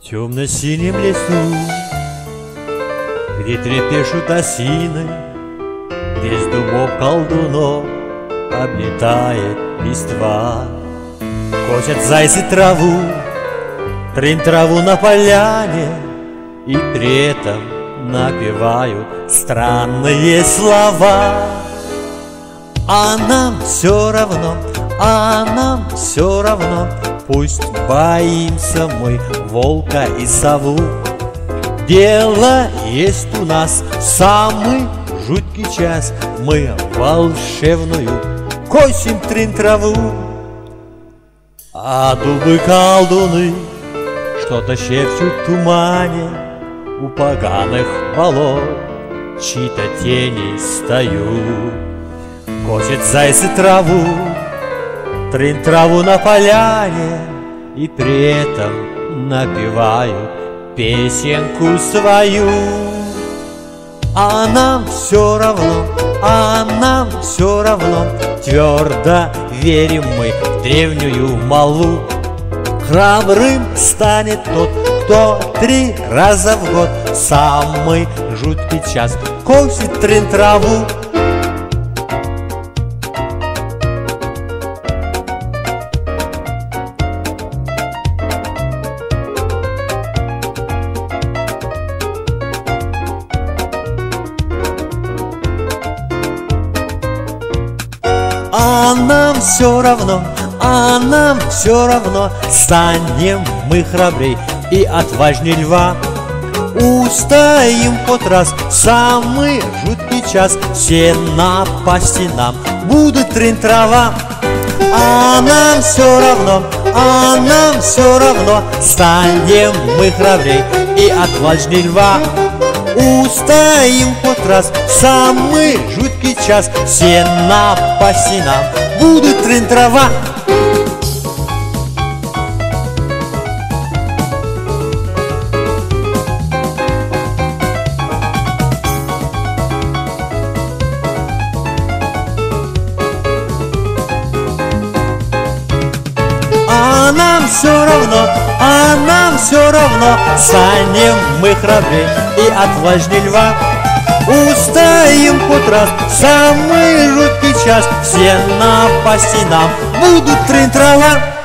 темно-синем лесу, где трепещут осины, где с дубов колдунов облетает листва. Косят зайцы траву, трынь траву на поляне, и при этом напевают странные слова. А нам все равно, а нам все равно, пусть боимся мы волка и сову. Дело есть у нас самый жуткий час, мы волшебную косим трынь траву. А дубы-колдуны что-то шепчут в тумане, у поганых болот чьи-то тени стою. Косят зайцы траву, трынь траву на поляне, и при этом напевают песенку свою. А нам все равно, а нам все равно, твердо верим мы в древнюю молву. Храбрым станет тот, кто 3 раза в год самый жуткий час косит трынь траву. А нам все равно, а нам все равно, станем мы храбрей и отважней льва. Устоим под раз в самый жуткий час, все напасти нам будут трынь трава. А нам все равно, а нам все равно, станем мы храбрей и отважней льва. Устоим под раз в самый жуткий час, все напасти нам будут трынь трава. А нам все равно, а нам все равно, станем мы храбрей и отважней льва. Устоим под раз в самый жуткий час, все напасти нам будут трынь трава.